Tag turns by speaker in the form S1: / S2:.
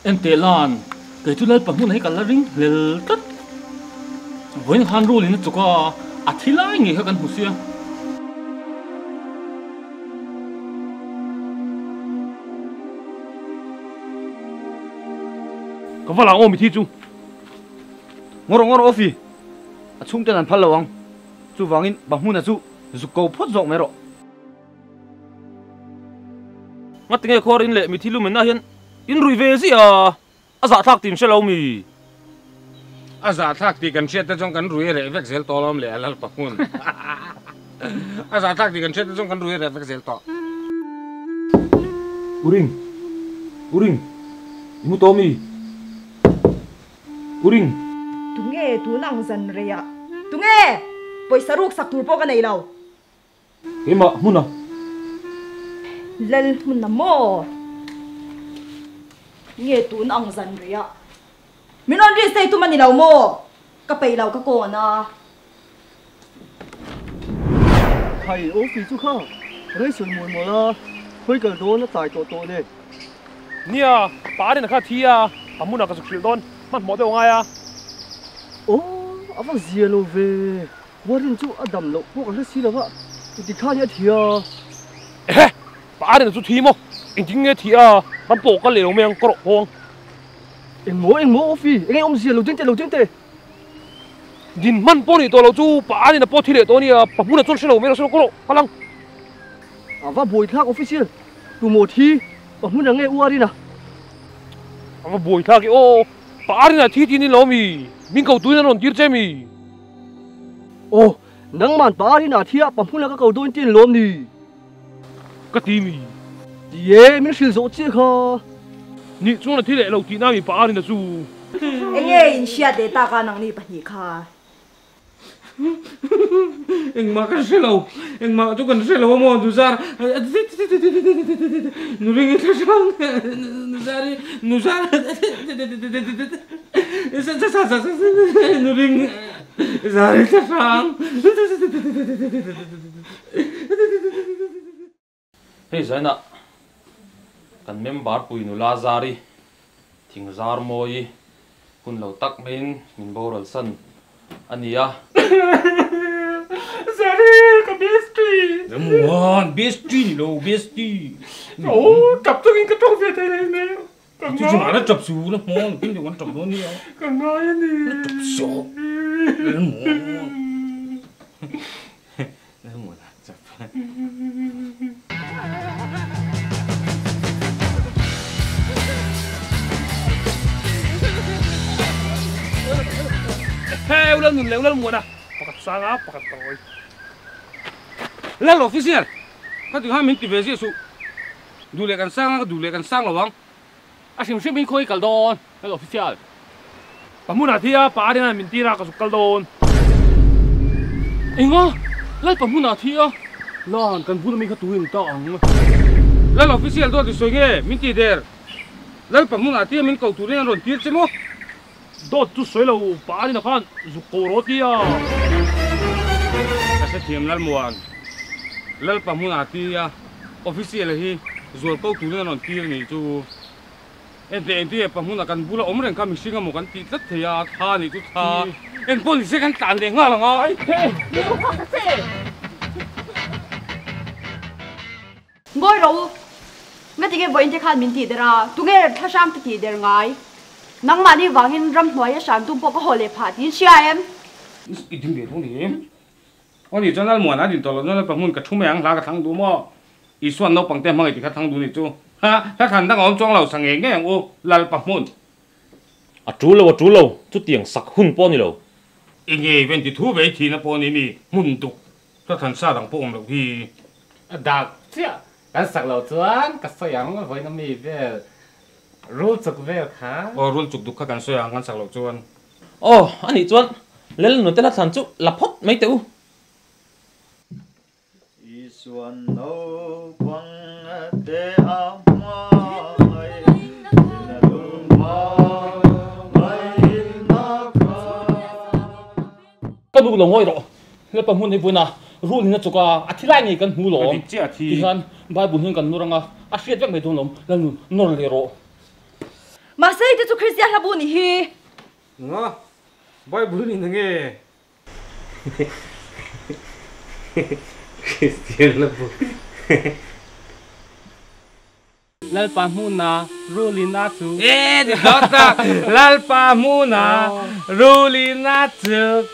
S1: em tệ lan cái chú lên Pa Hmuna hay cả là ring lel tất với những han rule này chúng ta thi lại nghề các anh hụt xia có phải là ôm bị thi chú
S2: ngor offi chhung tên an phal lawang chu wangin Pa Hmuna chu Zualko phot zong mero
S1: ngắt tiếng kho in lệ mi thihlum na hian in rui về gì à za thak tim se lo mi
S3: za thak ti kan chet trong kan rui re vek zel to lom le lal Pa Hmun za thak ti kan chet trong kan rui re vek zel to
S1: uring mu to mi uring
S4: tung nghe tu nang zan re ya tung nghe poi saruk sak tur po ka nei lo
S1: ema Hmuna
S4: Lalnuna mo nghe tu nang zan re ya min on ri sei tu mani lo mo ka pei lo ka ko na
S5: thầy office chu kha rei sun mon mo la khoi kal do na tai to ne
S1: nia pa ni na kha thia Pa Hmuna ka suk don man mo de ngai à
S5: ô ava zia lo ve warin chu adam lo ko ka si la wa ti kha ya thia
S1: pa ni na chu thi mo in nghe thia man po ka le lo meng kro hong
S5: em mo office em om zia lo jeng te
S1: din man po ni to lo chu pa ni na po thi le to ni Pa Hmuna chon se lo me lo so kro kalang
S5: ava boi thak official tu mo thi Pa Hmuna nge uari na
S1: ama boy tha ki o pa ni na thi ni lo mi min ko tu na ron tir che mi
S5: ô nang man pa ri na thia Pa Hmuna ka ko don tin lom ni
S1: ka ti mi
S5: ye min sil zo che kha
S1: ni chung na thi le lo ti na mi pa ni na chu
S4: nghe in sia de ta ka nang ni pa ni kha
S3: anh mà cái xe lầu anh mà chú cần xe lầu mà chú ra nó ring cái chang nó ra nó ring Zari cái chang
S1: hey zaina kan member pui Nula Zari thing zar moi hun lo tak main min boral san ania
S3: Zari cái bestie Ramhnuai bestie lo bestie
S1: tập cho cái trong việc này nè
S3: chú mà nó chụp xù nó ngon cái điều quan trọng luôn đi
S1: càng nói đi
S3: nó chụp xù nó muốn chụp
S1: hey Lalnuna pakhat sang pakhat toy
S3: Lal official các thứ hai mình tìm về gì su du lịch kan sang lawang
S1: asim se min khoi kal don Lal official Pa Hmuna thia pa ni na min tira ka suk kal don inga Lal Pa Hmuna thia lan kan bun mi kha turin dawng
S3: Lal official to soi nge min ti der Lal Pa Hmuna ti min ko turin ron tir chemo
S1: dot tu soi lo pa ni na khan Zualko ro tia
S3: ka se thiam lalmuan Lal Pa Hmuna ti official hi Zualko turin ron tir ni chu en ti Pa Hmuna kan bula omren ka mi singa mo kan ti tlat thea tha ni tu tha en pon se kan tan le nga la nga ai
S6: ngồi rồi ngay thì cái vợ anh khăn mình thì ra tụi nghe thà sang thì để ngay nang mà đi vào hình Ramhnuai sản tụi bố có hồi lệ phạt đi xia em
S3: ít tiếng Việt không đi anh đi cho nó mua nó đi tàu nó Pa Hmuna cái chung mèng lá cái thằng đủ mà ít xuân nó bằng tem mang cái thằng đủ này chú ha các thằng đang ông trong lầu sang nghe nghe ô là Pa Hmuna
S1: à chú lâu chú tiếng sắc hun po ni lo
S3: anh nghe bên thì thú về thì nó po ni mi mun tục các thằng sa đằng po ông đâu thì
S7: đặc chứ cái sắc lầu chuan cái sợi yang với nó mi về rút chụp về khá
S3: ô rul chụp được các thằng soi ăn sắc lầu chuan
S1: oh ani chuan Lalnuna te la than chu la phot mai teu
S2: Isuan no quang te amah
S1: kan bu lo ngoi ro le Pa Hmuna buna rule na chuka athi lai ngai kan hu lo
S3: thì
S1: ti han bible hin kan nuranga a hriat vek mai thon lom Lalnuna nor le ro
S4: ma sei te chu Christian labu ni hi.
S3: Nga, Bible ni nange.
S7: Christian labu.
S3: Lal Pa Hmuna, Rulina tu. Di kota. Lal Pa Hmuna, Rulina tu.